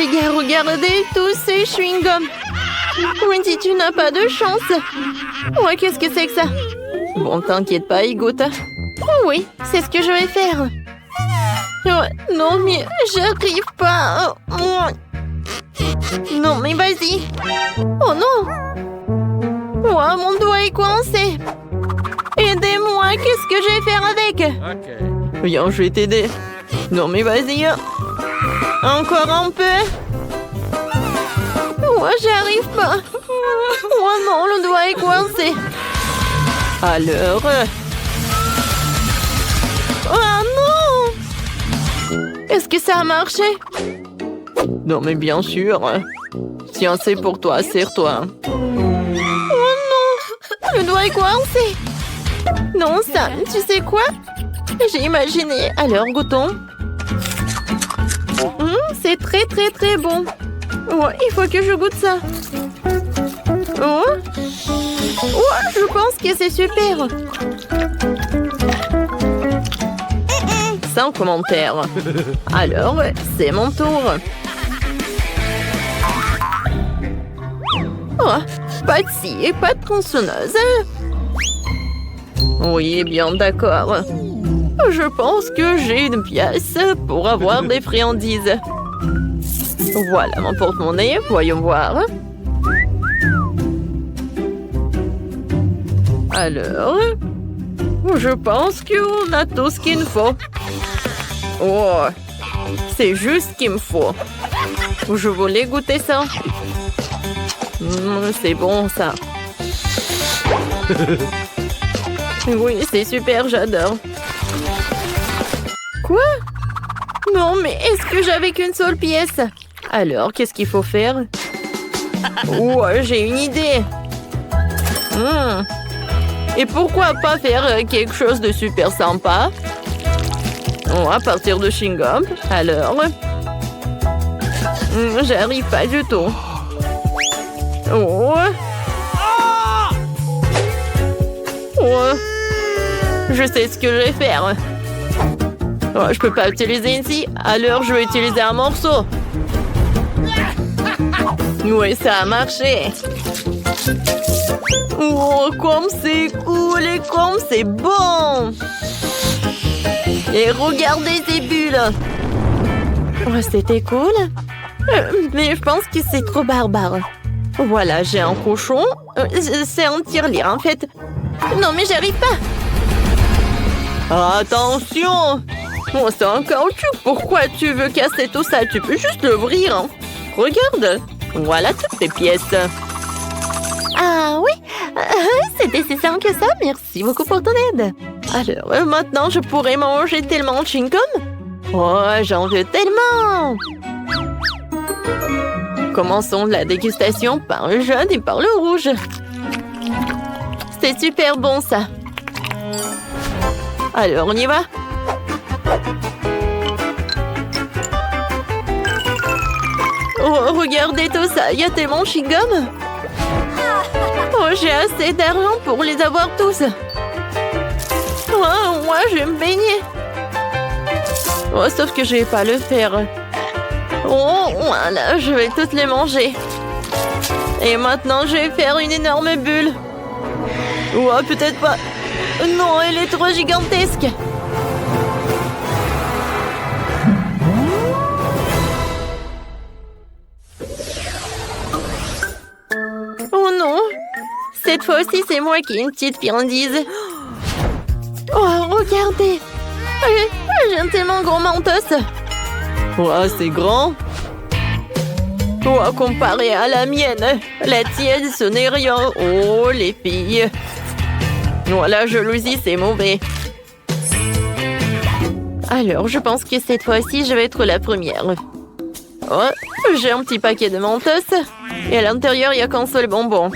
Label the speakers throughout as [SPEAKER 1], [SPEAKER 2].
[SPEAKER 1] Les gars, regardez tous ces chewing-gums. Wendy, tu n'as pas de chance. Ouais, qu'est-ce que c'est que ça? Bon, t'inquiète pas, il goûte. Oh oui, c'est ce que je vais faire. Ouais, non, mais j'arrive pas. Non, mais vas-y. Oh non. Oh, mon doigt est coincé. Aidez-moi, qu'est-ce que je vais faire avec?
[SPEAKER 2] Ok.
[SPEAKER 1] Viens, je vais t'aider. Non, mais vas-y. Encore un peu. Oh, j'arrive pas. Oh non, le doigt est coincé. Alors... Oh non! Est-ce que ça a marché? Non, mais bien sûr. Tiens, c'est pour toi, serre-toi. Oh non! Le doigt est coincé. Non, Sam, tu sais quoi? J'ai imaginé. Alors, goûtons. C'est très, très, très bon. Ouais, il faut que je goûte ça. Oh, je pense que c'est super. Sans commentaire. Alors, c'est mon tour. Oh, pas de scie et pas de tronçonneuse. Oui, bien d'accord. Je pense que j'ai une pièce pour avoir des friandises. Voilà mon porte-monnaie, voyons voir. Alors, je pense qu'on a tout ce qu'il nous faut. Oh, c'est juste ce qu'il me faut. Je voulais goûter ça. C'est bon ça. Oui, c'est super, j'adore. Quoi? Non, mais est-ce que j'avais qu'une seule pièce? Alors, qu'est-ce qu'il faut faire? Oh, j'ai une idée. Et pourquoi pas faire quelque chose de super sympa? Oh, à partir de chewing-gum. Alors... j'arrive pas du tout. Oh. Oh. Je sais ce que je vais faire. Oh, je peux pas utiliser ici, alors je vais utiliser un morceau. Oui, ça a marché. Oh, comme c'est cool et comme c'est bon. Et regardez ces bulles. Oh, c'était cool. Mais je pense que c'est trop barbare. Voilà, j'ai un cochon. C'est un tirelire, en fait. Non, mais j'arrive pas. Attention! Oh, c'est un caoutchouc. Pourquoi tu veux casser tout ça? Tu peux juste l'ouvrir. Hein. Regarde. Voilà toutes tes pièces. Ah oui? C'était si simple que ça. Merci beaucoup pour ton aide. Alors, maintenant, je pourrais manger tellement de chewing-gum. Oh, j'en veux tellement! Commençons la dégustation par le jaune et par le rouge. C'est super bon, ça. Alors, on y va? Oh, regardez tout ça, il y a tellement de chewing-gum. Oh, j'ai assez d'argent pour les avoir tous. Oh, moi, je vais me baigner. Oh, sauf que je vais pas le faire. Oh, voilà, je vais toutes les manger. Et maintenant, je vais faire une énorme bulle. Oh, peut-être pas. Non, elle est trop gigantesque. Oh non. Cette fois-ci, c'est moi qui ai une petite friandise. Oh, regardez. J'ai un tellement gros mentos. Oh, c'est grand. Oh, comparé à la mienne, la tienne, ce n'est rien. Oh, les filles. Oh, la jalousie, c'est mauvais. Alors, je pense que cette fois-ci, je vais être la première. Oh, j'ai un petit paquet de mentos. Et à l'intérieur, il n'y a qu'un seul bonbon.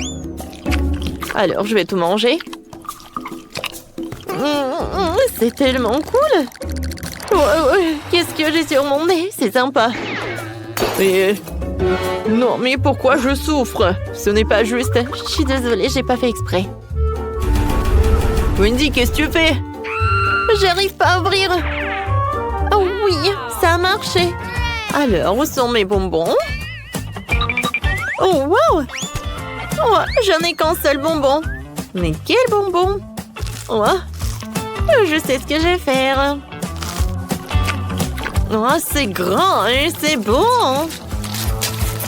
[SPEAKER 1] Alors, je vais tout manger. C'est tellement cool. Qu'est-ce que j'ai sur mon nez? C'est sympa. Et... non, mais pourquoi je souffre? Ce n'est pas juste. Je suis désolée, j'ai pas fait exprès. Wendy, qu'est-ce que tu fais? J'arrive pas à ouvrir. Oh oui, ça a marché. Alors, où sont mes bonbons? Oh, wow! Oh, j'en ai qu'un seul bonbon. Mais quel bonbon? Oh, je sais ce que je vais faire. Oh, c'est grand et c'est bon.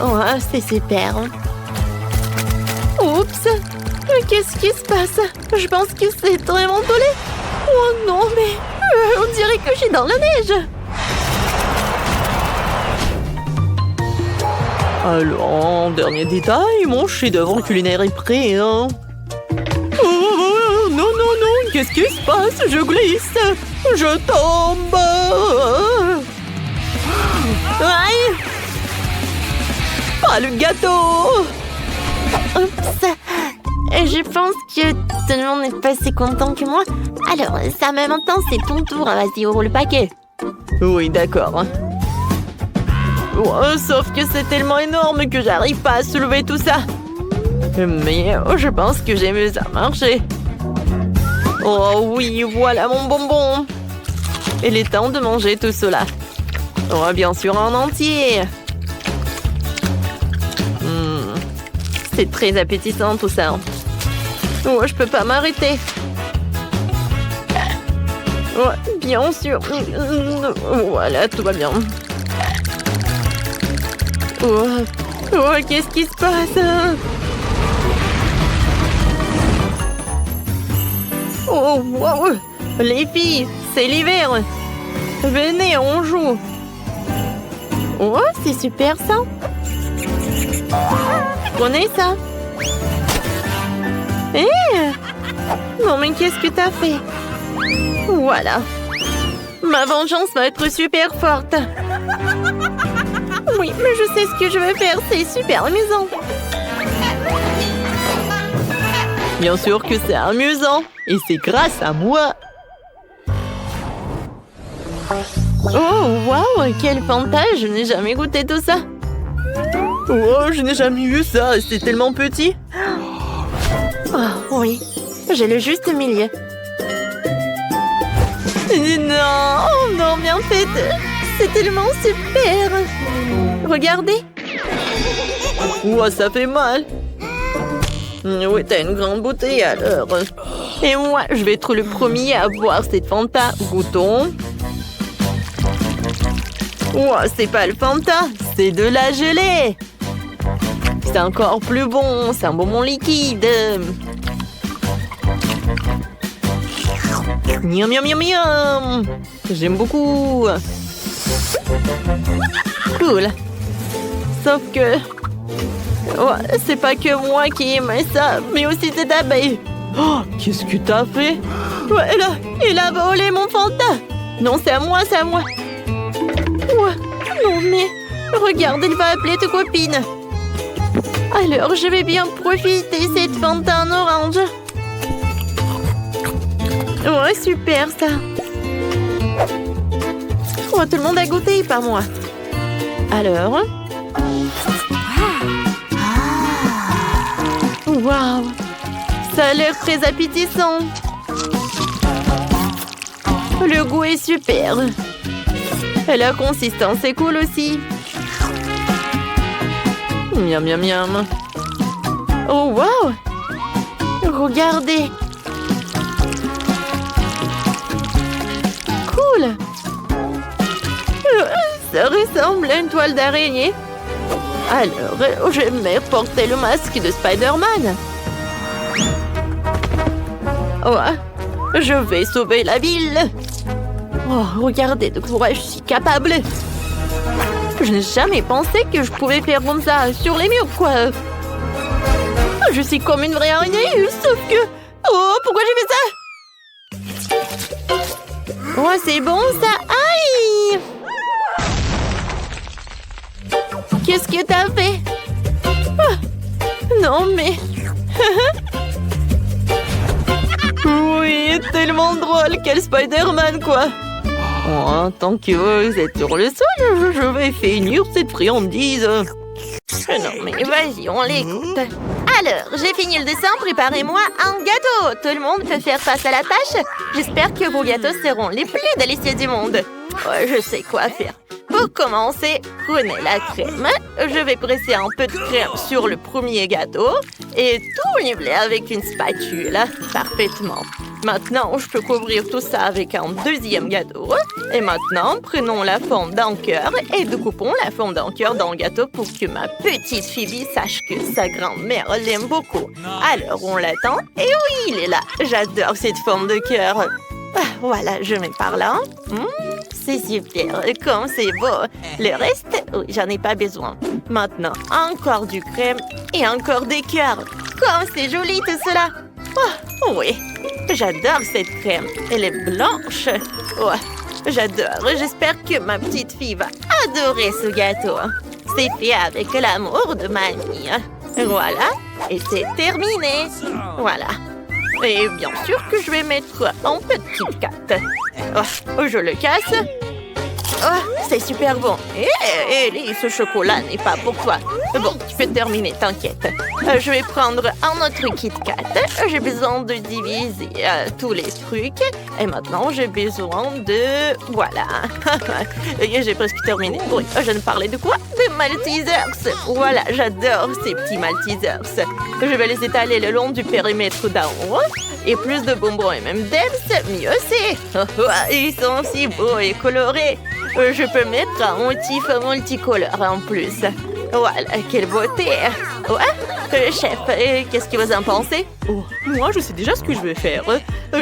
[SPEAKER 1] Oh, c'est super. Oups! Qu'est-ce qui se passe? Je pense que c'est vraiment tollé. Oh non, mais on dirait que je suis dans la neige. Alors, dernier détail, mon chef-d'œuvre culinaire est prêt, hein? Oh, non, non, non, qu'est-ce qui se passe? Je glisse, je tombe. Aïe! Pas le gâteau! Oups! Je pense que tout le monde n'est pas si content que moi. Alors, ça me maintenant, c'est ton tour. Vas-y, ouvre le paquet. Oui, d'accord. Ouais, sauf que c'est tellement énorme que j'arrive pas à soulever tout ça. Mais je pense que j'ai vu ça marcher. Oh oui, voilà mon bonbon. Il est temps de manger tout cela. Oh, bien sûr, en entier. C'est très appétissant tout ça. Oh, je peux pas m'arrêter. Oh, bien sûr. Voilà, tout va bien. Oh, oh, qu'est-ce qui se passe? Oh, wow. Les filles, c'est l'hiver. Venez, on joue. Oh, c'est super ça. Prenez ça. Non, mais qu'est-ce que t'as fait? Voilà. Ma vengeance va être super forte. Oui, mais je sais ce que je vais faire. C'est super amusant. Bien sûr que c'est amusant. Et c'est grâce à moi. Oh, waouh, quel Fanta. Je n'ai jamais goûté tout ça. Oh, je n'ai jamais vu ça. C'est tellement petit. Oh, oui. J'ai le juste milieu. Non, oh non, mais en fait, c'est tellement super. Regardez. Ouah, ça fait mal. Oui, t'as une grande bouteille alors. Et moi, je vais être le premier à boire cette Fanta. Goûtons. Ouah, c'est pas le Fanta, c'est de la gelée. C'est encore plus bon, c'est un bonbon liquide. Miam, miam, miam, miam. J'aime beaucoup. Cool. Sauf que... ouais, c'est pas que moi qui aime ça, mais aussi cette abeille. Oh, qu'est-ce que t'as fait? Ouais, là, il a volé mon Fanta. Non, c'est à moi, c'est à moi. Ouais, non, mais... regarde, il va appeler tes copines. Alors, je vais bien profiter cette Fanta en orange. Ouais, super, ça. Oh, tout le monde a goûté, pas moi. Alors... waouh! Ça a l'air très appétissant. Le goût est super. Et la consistance est cool aussi. Miam, miam, miam. Oh, waouh! Regardez. Cool. Ça ressemble à une toile d'araignée. Alors, je vais porter le masque de Spider-Man. Oh, je vais sauver la ville. Oh, regardez de quoi je suis capable. Je n'ai jamais pensé que je pouvais faire comme ça sur les murs, quoi. Je suis comme une vraie araignée, sauf que... oh, pourquoi j'ai fait ça? Oh, c'est bon, ça. Aïe! Qu'est-ce que t'as fait? Oh, non, mais... oui, tellement drôle. Quel Spider-Man, quoi. Oh, tant que vous êtes sur le sol, je vais finir cette friandise. Non, mais vas-y, on l'écoute. Alors, j'ai fini le dessin, préparez-moi un gâteau. Tout le monde peut faire face à la tâche. J'espère que vos gâteaux seront les plus délicieux du monde. Oh, je sais quoi faire. Pour commencer, prenez la crème. Je vais presser un peu de crème sur le premier gâteau et tout niveler avec une spatule. Parfaitement. Maintenant, je peux couvrir tout ça avec un deuxième gâteau. Et maintenant, prenons la forme d'un cœur et découpons la forme d'un cœur dans le gâteau pour que ma petite Phoebe sache que sa grand-mère l'aime beaucoup. Alors, on l'attend. Et oui, il est là. J'adore cette forme de cœur. Ah, voilà, je mets par là. C'est super, comme c'est beau. Le reste, oui, j'en ai pas besoin. Maintenant, encore du crème et encore des cœurs. Comme c'est joli tout cela. Oh, oui, j'adore cette crème. Elle est blanche. Ouais, j'adore. J'espère que ma petite fille va adorer ce gâteau. C'est fait avec l'amour de mamie. Voilà, et c'est terminé. Voilà. Et bien sûr que je vais mettre un peu de Kit Kat. Oh, je le casse. Oh, c'est super bon. Et ce chocolat n'est pas pour toi. Bon, tu peux terminer, t'inquiète. Je vais prendre un autre Kit Kat. J'ai besoin de diviser tous les trucs. Et maintenant, j'ai besoin de... Voilà. J'ai presque terminé. Oui, je ne parlais de quoi? De Maltesers. Voilà, j'adore ces petits Maltesers. Je vais les étaler le long du périmètre d'en haut. Et plus de bonbons et même d'Ems, mieux c'est. Ils sont si beaux et colorés. Je peux mettre un motif multicolore en plus. Voilà, quelle beauté. Ouais, chef, qu'est-ce que vous en pensez?
[SPEAKER 2] Oh, moi, je sais déjà ce que je vais faire.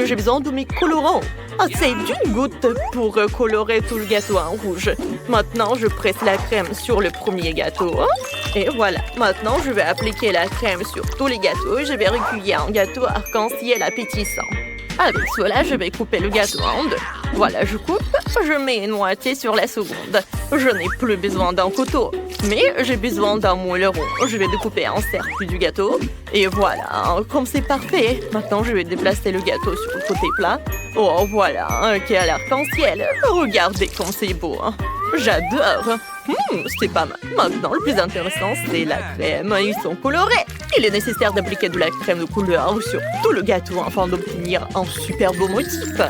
[SPEAKER 2] J'ai besoin de mes colorants. Ah, c'est d'une goutte pour colorer tout le gâteau en rouge. Maintenant, je presse la crème sur le premier gâteau. Et voilà, maintenant, je vais appliquer la crème sur tous les gâteaux. Je vais recueillir un gâteau arc-en-ciel appétissant. Avec cela, je vais couper le gâteau en deux. Voilà, je coupe, je mets une moitié sur la seconde. Je n'ai plus besoin d'un couteau, mais j'ai besoin d'un moule rond. Je vais découper un cercle du gâteau. Et voilà, comme c'est parfait. Maintenant, je vais déplacer le gâteau sur le côté plat. Oh, voilà, quel arc-en-ciel. Regardez comme c'est beau. J'adore. C'est pas mal. Maintenant, le plus intéressant, c'est la crème. Ils sont colorés. Il est nécessaire d'appliquer de la crème de couleur sur tout le gâteau afin d'obtenir un super beau motif.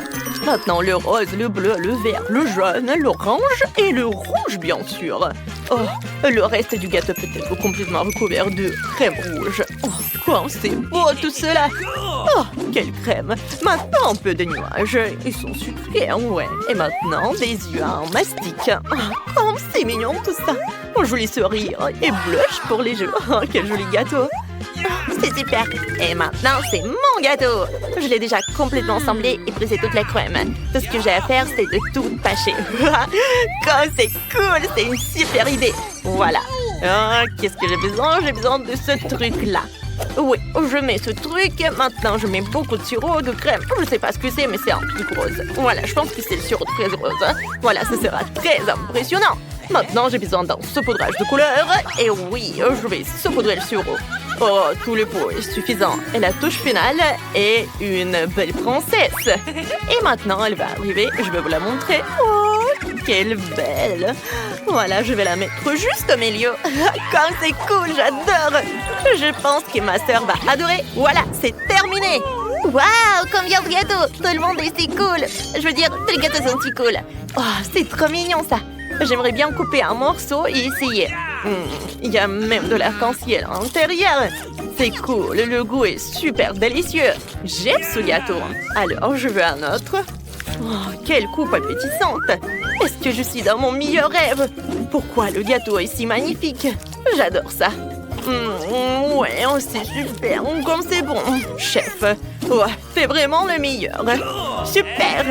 [SPEAKER 2] Maintenant, le rose, le bleu, le vert, le jaune, l'orange et le rouge, bien sûr. Oh, le reste du gâteau peut être complètement recouvert de crème rouge. Oh, comme c'est beau tout cela. Oh, quelle crème. Maintenant, un peu de nuages. Ils sont sucrés, ouais. Et maintenant, des yeux en mastic. Oh, comme c'est mignon tout ça. Un joli sourire et blush pour les joues. Oh, quel joli gâteau. Oh, c'est super. Et maintenant, c'est mon gâteau. Je l'ai déjà complètement assemblé et pressé toute la crème. Tout ce que j'ai à faire, c'est de tout pâcher. Comme c'est cool, c'est une super idée. Voilà. Oh, qu'est-ce que j'ai besoin? J'ai besoin de ce truc-là. Oui, je mets ce truc. Maintenant, je mets beaucoup de sirop de crème. Je ne sais pas ce que c'est, mais c'est un truc rose. Voilà, je pense que c'est le sirop de fraise rose. Voilà, ça sera très impressionnant. Maintenant, j'ai besoin d'un saupoudrage de couleur. Et oui, je vais saupoudrer le sirop. Oh, tout le pot est suffisant. Et la touche finale est une belle princesse. Et maintenant, elle va arriver. Je vais vous la montrer. Oh, quelle belle. Voilà, je vais la mettre juste au milieu. Comme c'est cool, j'adore. Je pense que ma sœur va adorer. Voilà, c'est terminé. Waouh, combien de gâteaux. Tout le monde est si cool. Je veux dire, tous les gâteaux sont si cool. Oh, c'est trop mignon ça. J'aimerais bien couper un morceau et essayer. Il y a même de l'arc-en-ciel à l'intérieur. C'est cool, le goût est super délicieux. J'aime ce gâteau. Alors, je veux un autre. Oh, quelle coupe appétissante. Est-ce que je suis dans mon meilleur rêve? Pourquoi le gâteau est si magnifique? J'adore ça. Ouais, oh, c'est super. Comme c'est bon. Chef, ouais, c'est vraiment le meilleur. Super.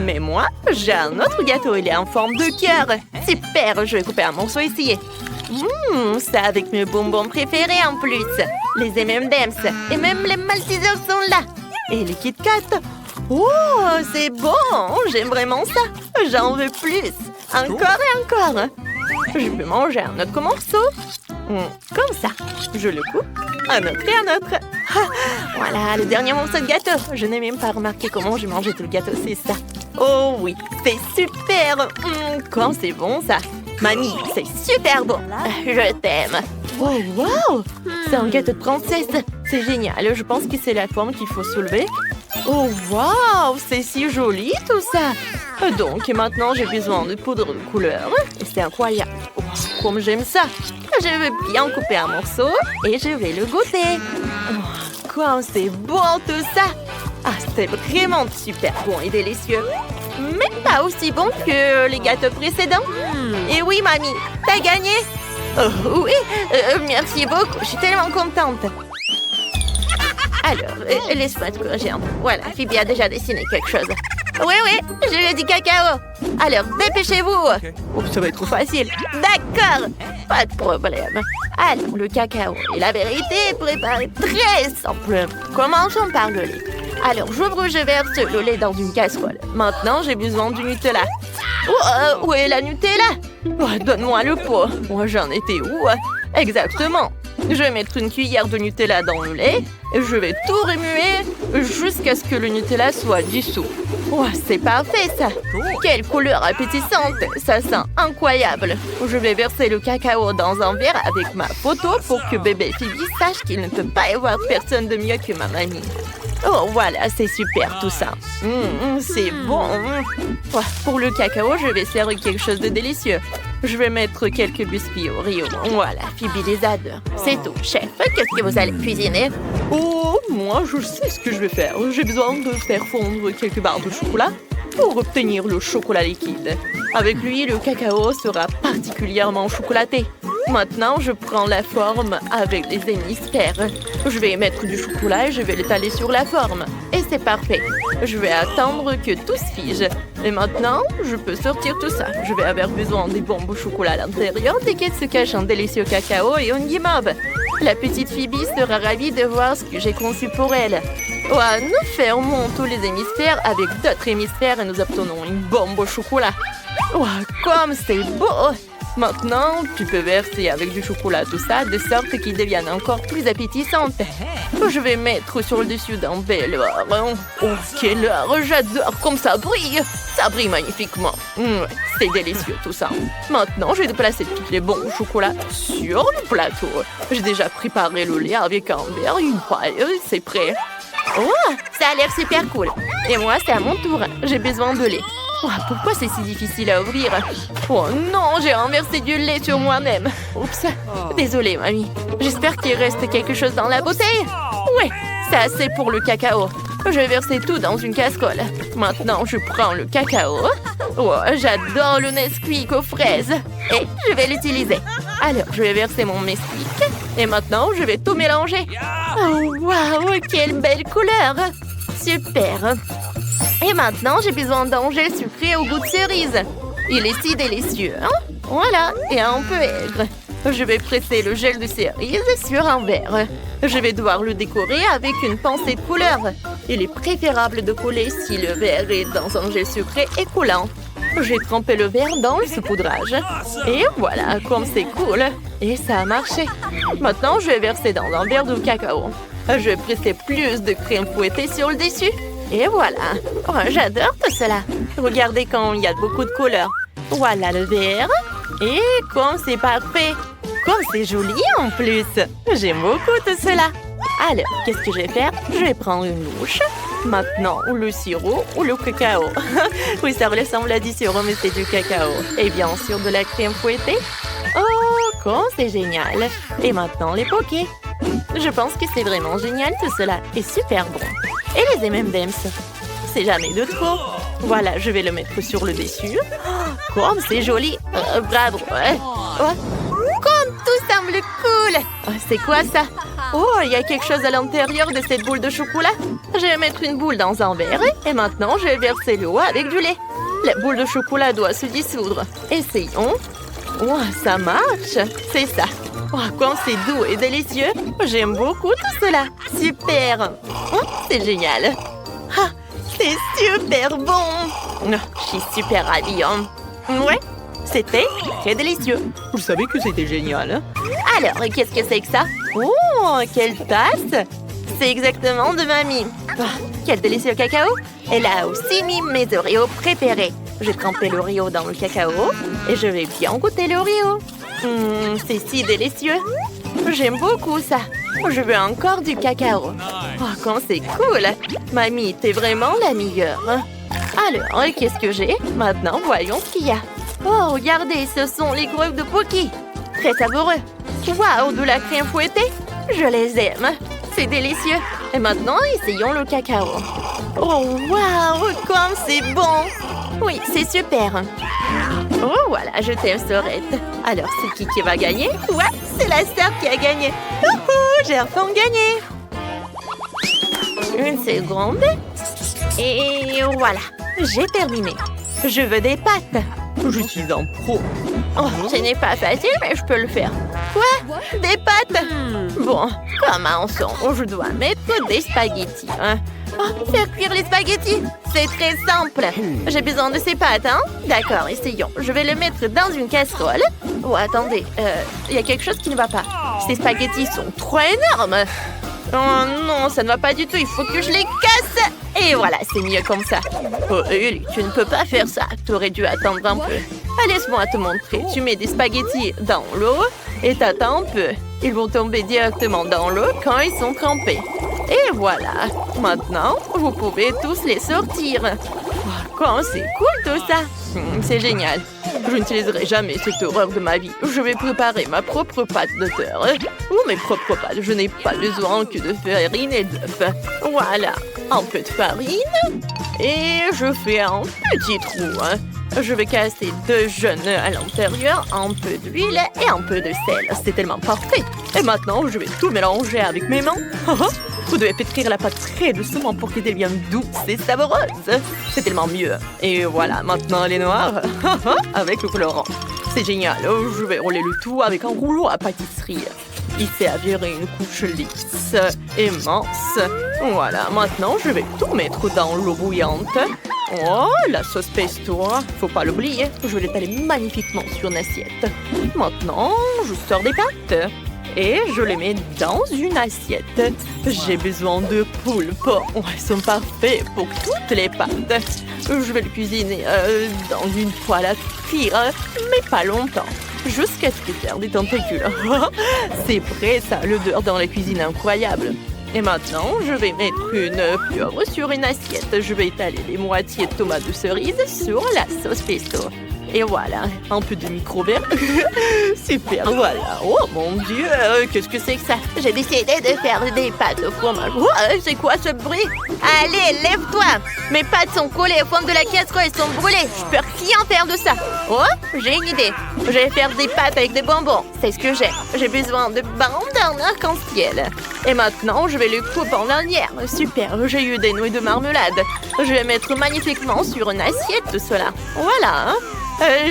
[SPEAKER 2] Mais moi, j'ai un autre gâteau. Il est en forme de cœur. Super, je vais couper un morceau ici. Ça avec mes bonbons préférés en plus. Les M&M's. Et même les Maltesers sont là. Et les Kit Kat. Oh, c'est bon. J'aime vraiment ça. J'en veux plus. Encore et encore. Je peux manger un autre morceau. Comme ça. Je le coupe. Un autre et un autre. Voilà, le dernier morceau de gâteau. Je n'ai même pas remarqué comment j'ai mangé tout le gâteau, c'est ça. Oh oui, c'est super. Quand c'est bon ça. Mamie, c'est super bon. Je t'aime. Oh, wow. C'est un gâteau de princesse. C'est génial. Je pense que c'est la forme qu'il faut soulever. Oh, wow. C'est si joli tout ça. Donc maintenant, j'ai besoin de poudre de couleur. Et c'est incroyable. Oh, comme j'aime ça. Je vais bien couper un morceau et je vais le goûter. Oh, comme c'est bon tout ça. Ah, c'était vraiment super bon et délicieux. Mais pas aussi bon que les gâteaux précédents. Et oui, mamie, t'as gagné. Oh, oui, merci beaucoup. Je suis tellement contente. Alors, laisse-moi te corriger un peu. Voilà, Phoebe a déjà dessiné quelque chose. Oui, je veux du cacao. Alors, dépêchez-vous. Oh, ça va être trop facile. D'accord, pas de problème. Alors, le cacao et la vérité est préparé très simple. Commençons par le lait. Alors, je verse le lait dans une casserole. Maintenant, j'ai besoin du Nutella. Oh, où est la Nutella? Oh, donne-moi le pot. Oh, j'en étais où? Exactement. Je vais mettre une cuillère de Nutella dans le lait et je vais tout remuer jusqu'à ce que le Nutella soit dissous. Oh, c'est parfait ça! Quelle couleur appétissante! Ça sent incroyable! Je vais verser le cacao dans un verre avec ma photo pour que bébé Phoebe sache qu'il ne peut pas y avoir personne de mieux que ma mamie. Oh, voilà, c'est super tout ça. C'est bon. Oh, pour le cacao, je vais servir quelque chose de délicieux. Je vais mettre quelques biscuits Oreo. Voilà, Phoebe les adore. C'est tout. Chef, qu'est-ce que vous allez cuisiner? Oh, moi, je sais ce que je vais faire. J'ai besoin de faire fondre quelques barres de chocolat pour obtenir le chocolat liquide. Avec lui, le cacao sera particulièrement chocolaté. Maintenant, je prends la forme avec les hémisphères. Je vais mettre du chocolat et je vais l'étaler sur la forme. Et c'est parfait. Je vais attendre que tout se fige. Et maintenant, je peux sortir tout ça. Je vais avoir besoin des bombes au chocolat à l'intérieur, desquelles se cache un délicieux cacao et une guimauve. La petite Phoebe sera ravie de voir ce que j'ai conçu pour elle. Oh, nous fermons tous les hémisphères avec d'autres hémisphères et nous obtenons une bombe au chocolat. Oh, comme c'est beau! Maintenant, tu peux verser avec du chocolat tout ça, de sorte qu'il devienne encore plus appétissante. Je vais mettre sur le dessus d'un bel or. Oh, quel or! J'adore comme ça brille! Ça brille magnifiquement. C'est délicieux tout ça. Maintenant, je vais placer toutes les bombes au chocolat sur le plateau. J'ai déjà préparé le lait avec un verre, une paille, c'est prêt. Oh, ça a l'air super cool. Et moi, c'est à mon tour. J'ai besoin de lait. Oh, pourquoi c'est si difficile à ouvrir? Oh non, j'ai renversé du lait sur moi-même. Oups, désolée, mamie. J'espère qu'il reste quelque chose dans la bouteille. Ouais, c'est assez pour le cacao. Je vais verser tout dans une casserole. Maintenant, je prends le cacao. Oh, j'adore le Nesquik aux fraises. Et je vais l'utiliser. Alors, je vais verser mon Nesquik. Et maintenant, je vais tout mélanger. Oh, waouh, quelle belle couleur! Super! Et maintenant, j'ai besoin d'un gel sucré au goût de cerise. Il est si délicieux, hein? Voilà, et un peu aigre. Je vais presser le gel de cerise sur un verre. Je vais devoir le décorer avec une pincée de couleur. Il est préférable de coller si le verre est dans un gel sucré et coulant. J'ai trempé le verre dans le saupoudrage. Et voilà, comme c'est cool. Et ça a marché. Maintenant, je vais verser dans un verre de cacao. Je vais presser plus de crème fouettée sur le dessus. Et voilà. Oh, j'adore tout cela. Regardez quand il y a beaucoup de couleurs. Voilà le verre. Et comme c'est parfait. Comme c'est joli en plus. J'aime beaucoup tout cela. Alors, qu'est-ce que je vais faire? Je vais prendre une louche. Maintenant, ou le sirop ou le cacao. Oui, ça ressemble à du sirop, mais c'est du cacao. Et bien sûr, de la crème fouettée. Oh, comme c'est génial. Et maintenant, les pokés. Je pense que c'est vraiment génial tout cela. Et super bon. Et les M&M's. C'est jamais de trop. Voilà, je vais le mettre sur le dessus. Oh, comme c'est joli. Bravo. Oh, comme tout semble cool. Oh, c'est quoi ça? Oh, il y a quelque chose à l'intérieur de cette boule de chocolat. Je vais mettre une boule dans un verre. Et maintenant, je vais verser l'eau avec du lait. La boule de chocolat doit se dissoudre. Essayons. Oh, ça marche. C'est ça. Oh, comme c'est doux et délicieux. J'aime beaucoup tout cela. Super. Oh, c'est génial. Ah, c'est super bon. Oh, je suis super ravie. Ouais, c'était très délicieux.
[SPEAKER 3] Vous savez que c'était génial.
[SPEAKER 2] Alors, qu'est-ce que c'est que ça? Oh, quelle tasse! C'est exactement de mamie. Oh, quel délicieux cacao! Elle a aussi mis mes Oreos préférés. J'ai trempé l'Oreo dans le cacao et je vais bien goûter l'Oreo. C'est si délicieux. J'aime beaucoup ça. Je veux encore du cacao. Oh, comme c'est cool! Mamie, t'es vraiment la meilleure.
[SPEAKER 1] Alors, qu'est-ce que j'ai? Maintenant, voyons ce qu'il y a. Oh, regardez, ce sont les greffes de Pocky. Très savoureux. Waouh, de la crème fouettée. Je les aime. C'est délicieux. Et maintenant, essayons le cacao. Oh, waouh, comme c'est bon. Oui, c'est super. Oh, voilà, je t'aime, Sorette. Alors, c'est qui va gagner? Ouais, c'est la star qui a gagné. J'ai enfin gagné. Une seconde. Et voilà, j'ai terminé. Je veux des pâtes.
[SPEAKER 3] Je suis un pro.
[SPEAKER 1] Oh, ce n'est pas facile, mais je peux le faire. Quoi? Des pâtes? Bon, commençons. Je dois mettre des spaghettis. Hein? Oh, faire cuire les spaghettis, c'est très simple. J'ai besoin de ces pâtes, hein? D'accord, essayons. Je vais le mettre dans une casserole. Oh, attendez, il y a quelque chose qui ne va pas. Ces spaghettis sont trop énormes. Oh non, ça ne va pas du tout. Il faut que je les casse. Et voilà, c'est mieux comme ça. Oh, Ellie, tu ne peux pas faire ça. Tu aurais dû attendre un peu. Laisse-moi te montrer. Tu mets des spaghettis dans l'eau et t'attends un peu. Ils vont tomber directement dans l'eau quand ils sont trempés. Et voilà. Maintenant, vous pouvez tous les sortir. Oh, quand c'est cool tout ça. C'est génial. Je n'utiliserai jamais cette horreur de ma vie. Je vais préparer ma propre pâte de beurre. Ou mes propres pâtes. Je n'ai pas besoin que de farine et d'œufs. Voilà. Un peu de farine. Et je fais un petit trou. Je vais casser 2 jeunes à l'intérieur, un peu d'huile et un peu de sel. C'est tellement parfait. Et maintenant, je vais tout mélanger avec mes mains. Vous devez pétrir la pâte très doucement pour qu'elle devienne douce et savoureuse. C'est tellement mieux. Et voilà, maintenant elle est noire avec le colorant. C'est génial. Je vais rouler le tout avec un rouleau à pâtisserie. Il servira une couche lisse et mince. Voilà, maintenant je vais tout mettre dans l'eau bouillante. Oh, la sauce pesto, faut pas l'oublier. Je vais l'étaler magnifiquement sur une assiette. Maintenant, je sors des pâtes et je les mets dans une assiette. J'ai besoin de poulpe. Oh, elles sont parfaites pour toutes les pâtes. Je vais le cuisiner dans une poêle à frire, mais pas longtemps. Jusqu'à ce qu'il perde des tentacules. C'est prêt, ça, l'odeur dans la cuisine incroyable. Et maintenant, je vais mettre une pieuvre sur une assiette. Je vais étaler les moitiés de tomates de cerise sur la sauce pesto. Et voilà, un peu de micro-verre. Super, voilà. Oh mon Dieu, qu'est-ce que c'est que ça? J'ai décidé de faire des pâtes au fromage. Oh, c'est quoi ce bruit? Allez, lève-toi. Mes pâtes sont collées au fond de la casserole, elles sont brûlées. Je peux rien faire de ça. Oh, j'ai une idée. Je vais faire des pâtes avec des bonbons. C'est ce que j'ai. J'ai besoin de bandes en arc-en-ciel. Et maintenant, je vais le couper en lanières. Super, j'ai eu des nouilles de marmelade. Je vais mettre magnifiquement sur une assiette tout cela. Voilà, hein?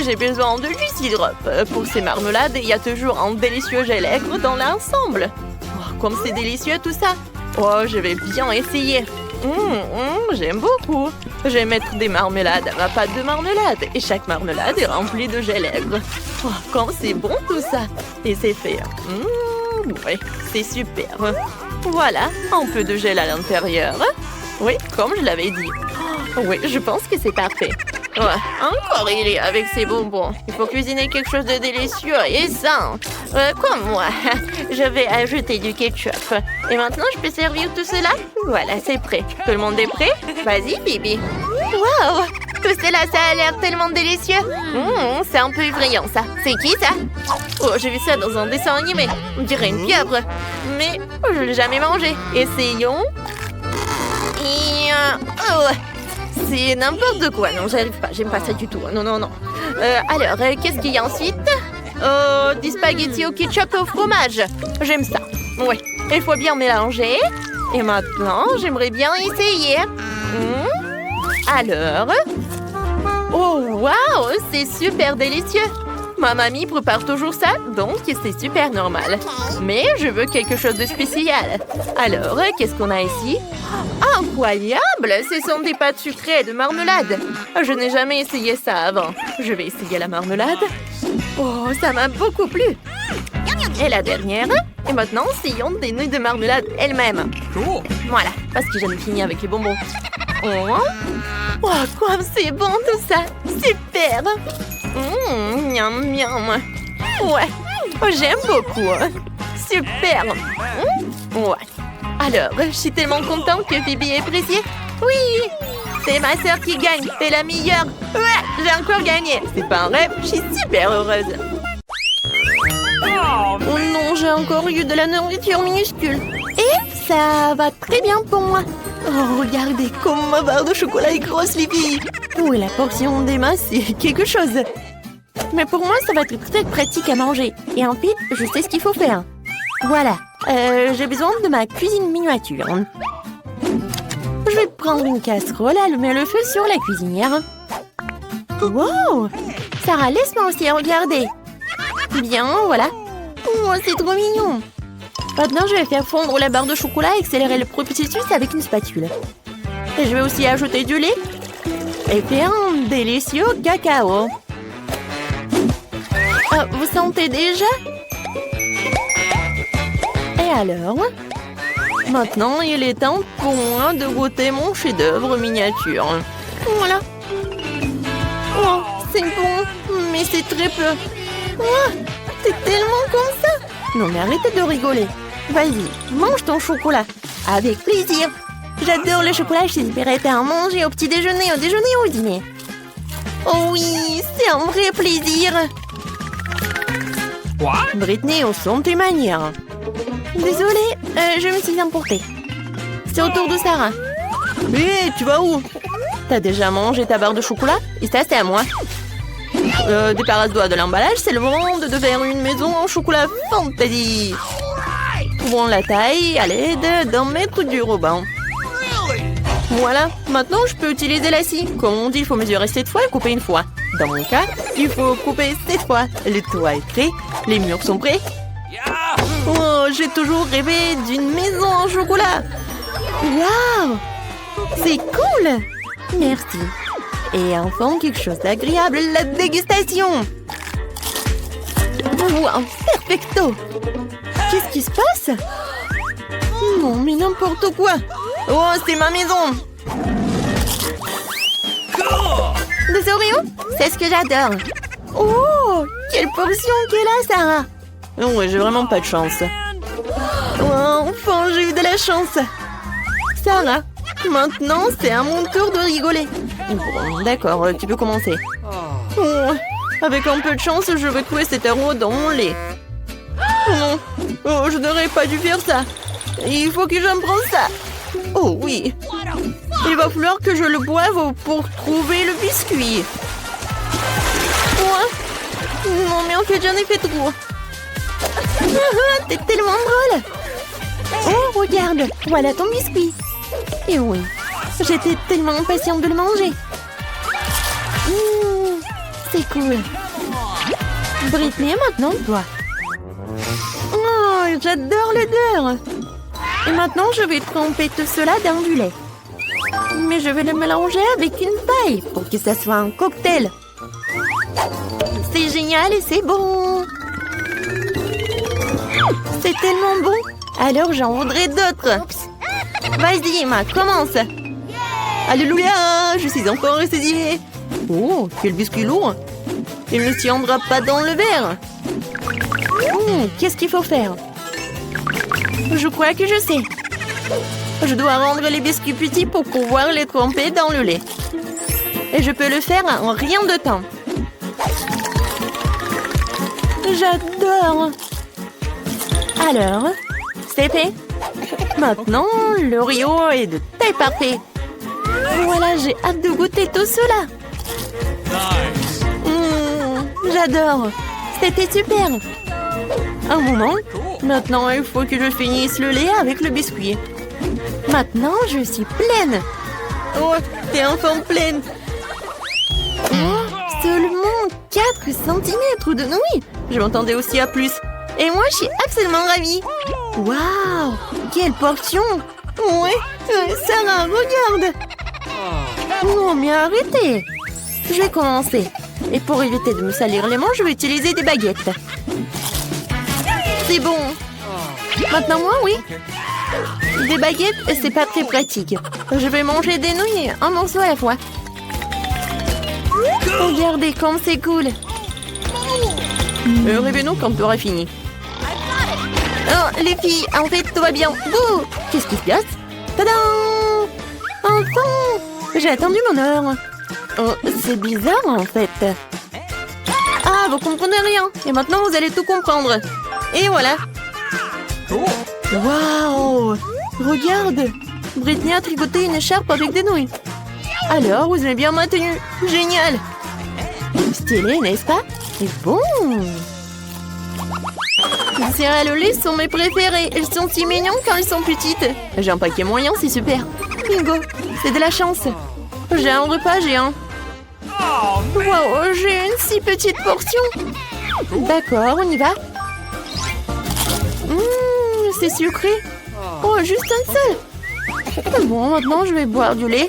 [SPEAKER 1] J'ai besoin de jus sirope. Pour ces marmelades, il y a toujours un délicieux gel-aigre dans l'ensemble. Oh, comme c'est délicieux tout ça. Oh, je vais bien essayer. J'aime beaucoup. Je vais mettre des marmelades à ma pâte de marmelade. Et chaque marmelade est remplie de gel-aigre. Oh, comme c'est bon tout ça. Et c'est fait. Oui, c'est super. Voilà, un peu de gel à l'intérieur. Oui, comme je l'avais dit. Oh, oui, je pense que c'est parfait. Ouais, encore il est avec ses bonbons. Il faut cuisiner quelque chose de délicieux et sain. Comme moi. Je vais ajouter du ketchup. Et maintenant, je peux servir tout cela? Voilà, c'est prêt. Tout le monde est prêt? Vas-y, Bibi. Waouh! Tout cela, ça a l'air tellement délicieux. C'est un peu effrayant, ça. C'est qui, ça? Oh, j'ai vu ça dans un dessin animé. On dirait une pieuvre. Mais je ne l'ai jamais mangé. Essayons. Et... oh! C'est n'importe quoi. Non, j'arrive pas. J'aime pas ça du tout. Non. Alors, qu'est-ce qu'il y a ensuite? Des spaghettis au ketchup et au fromage. J'aime ça. Ouais. Il faut bien mélanger. Et maintenant, j'aimerais bien essayer. Alors... oh, waouh! C'est super délicieux. Ma mamie prépare toujours ça, donc c'est super normal. Mais je veux quelque chose de spécial. Alors, qu'est-ce qu'on a ici? Incroyable! Ce sont des pâtes sucrées de marmelade. Je n'ai jamais essayé ça avant. Je vais essayer la marmelade. Oh, ça m'a beaucoup plu. Et la dernière. Et maintenant, essayons des nouilles de marmelade elles-mêmes. Voilà, parce que j'en ai fini avec les bonbons. Oh, comme c'est bon tout ça. Super. Miam, miam. Ouais, j'aime beaucoup. Super. Ouais. Alors, je suis tellement contente que Phoebe ait apprécié. Oui. C'est ma sœur qui gagne, t'es la meilleure. Ouais, j'ai encore gagné. C'est pas un rêve, je suis super heureuse. Oh non, j'ai encore eu de la nourriture minuscule. Et ça va très bien pour moi. Oh, regardez comme ma barre de chocolat est grosse, les filles. Oui, la portion d'Emma, c'est quelque chose. Mais pour moi, ça va être très pratique à manger. Et en fait, je sais ce qu'il faut faire. Voilà, j'ai besoin de ma cuisine miniature. Je vais prendre une casserole, allumer le feu sur la cuisinière. Wow! Sarah, laisse-moi aussi regarder. Bien, voilà. Oh, c'est trop mignon. Maintenant, je vais faire fondre la barre de chocolat et accélérer le processus avec une spatule. Et je vais aussi ajouter du lait et faire un délicieux cacao. Vous sentez déjà? Et alors? Maintenant, il est temps pour moi de goûter mon chef-d'œuvre miniature. Voilà. Oh, c'est bon, mais c'est très peu. Oh, c'est tellement comme ça. Non, mais arrêtez de rigoler. Vas-y, mange ton chocolat. Avec plaisir. J'adore le chocolat, j'espérais à en manger au petit déjeuner, au déjeuner ou au dîner. Oh oui, c'est un vrai plaisir. What? Britney, on sent tes manières. Désolée, je me suis emportée. C'est au tour de Sarah. Hé, tu vas où? T'as déjà mangé ta barre de chocolat? Et ça, c'est à moi. Débarrasse-toi de l'emballage, c'est le moment de faire une maison en chocolat fantasy. Trouvons la taille à l'aide d'un mètre du ruban. Voilà, maintenant je peux utiliser la scie. Comme on dit, il faut mesurer 7 fois et couper une fois. Dans mon cas, il faut couper 7 fois. Le toit est prêt, les murs sont prêts. Oh, j'ai toujours rêvé d'une maison en chocolat. Waouh! C'est cool! Merci. Et enfin, quelque chose d'agréable, la dégustation. Wow, perfecto! Qu'est-ce qui se passe? Non, mais n'importe quoi! Oh, c'est ma maison! Des Oreos? C'est ce que j'adore! Oh, quelle portion qu'elle a, Sarah! Oh, j'ai vraiment pas de chance. Oh, enfin, j'ai eu de la chance! Sarah, maintenant, c'est à mon tour de rigoler. Bon, d'accord, tu peux commencer. Oh, avec un peu de chance, je vais trouver cet euro dans mon lait. Non, oh, je n'aurais pas dû faire ça. Il faut que j'en prenne ça. Oh oui. Il va falloir que je le boive pour trouver le biscuit. Ouais. Non, mais en fait, j'en ai fait trop. T'es tellement drôle. Oh, regarde, voilà ton biscuit. Et oui, j'étais tellement impatiente de le manger. C'est cool. Britney, maintenant toi. Oh, j'adore l'odeur. Et maintenant, je vais tremper tout cela dans du lait. Mais je vais le mélanger avec une paille pour que ça soit un cocktail. C'est génial et c'est bon. C'est tellement bon. Alors, j'en voudrais d'autres. Vas-y, Emma, commence. Alléluia, je suis encore ressaisie. Oh, quel biscuit lourd. Il ne tiendra pas dans le verre. Qu'est-ce qu'il faut faire? Je crois que je sais. Je dois rendre les biscuits petits pour pouvoir les tremper dans le lait. Et je peux le faire en rien de temps. J'adore. Alors, c'est fait. Maintenant, l'Oreo est de taille parfaite. Voilà, j'ai hâte de goûter tout cela. J'adore. C'était super. Un moment. Maintenant, il faut que je finisse le lait avec le biscuit. Maintenant, je suis pleine. Oh, t'es enfin pleine. Oh, seulement 4 cm de nouilles. Je m'attendais aussi à plus. Et moi, je suis absolument ravie. Waouh, quelle portion. Ouais, Sarah, regarde. Non, mais arrêtez. Je vais commencer. Et pour éviter de me salir les mains, je vais utiliser des baguettes. C'est bon. Maintenant, moi, oui. Des baguettes, c'est pas très pratique. Je vais manger des nouilles, un morceau à la fois. Regardez comme c'est cool. Réveillez-nous quand tu auras fini. Oh, les filles, en fait, tout va bien. Bouh! Qu'est-ce qui se passe? Tadam! Enfin! J'ai attendu mon heure. Oh, c'est bizarre en fait. Ah, vous comprenez rien. Et maintenant, vous allez tout comprendre. Et voilà. Waouh! Regarde! Britney a tricoté une écharpe avec des nouilles. Alors, vous aimez bien ma tenue? Génial! Stylé, n'est-ce pas? Et bon! Les céréales au lait sont mes préférées. Elles sont si mignonnes quand elles sont petites. J'ai un paquet moyen, c'est super. Bingo! C'est de la chance. J'ai un repas géant. Wow, j'ai une si petite portion. D'accord, on y va. C'est sucré. Oh, juste un seul. Bon, maintenant je vais boire du lait.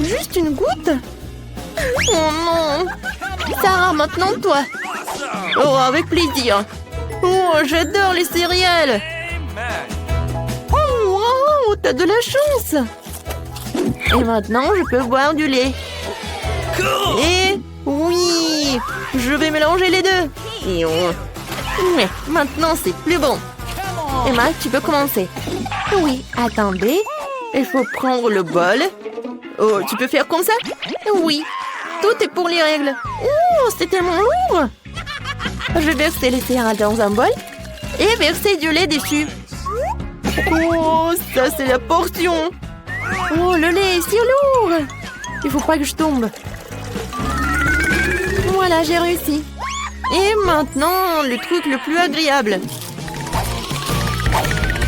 [SPEAKER 1] Juste une goutte. Oh non. Sarah, maintenant toi. Oh, avec plaisir. Oh, j'adore les céréales. Oh, wow, t'as de la chance. Et maintenant, je peux boire du lait. Et oui, je vais mélanger les deux. Et mais maintenant, c'est plus bon. Emma, tu peux commencer. Oui, attendez. Il faut prendre le bol. Oh, tu peux faire comme ça? Oui, tout est pour les règles. Oh, c'est tellement lourd. Je vais verser les céréales dans un bol et verser du lait dessus. Oh, ça c'est la portion. Oh, le lait est si lourd. Il faut pas que je tombe. Voilà, j'ai réussi. Et maintenant, le truc le plus agréable.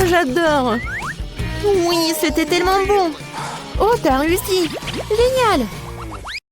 [SPEAKER 1] J'adore. Oui, c'était tellement bon. Oh, t'as réussi. Génial.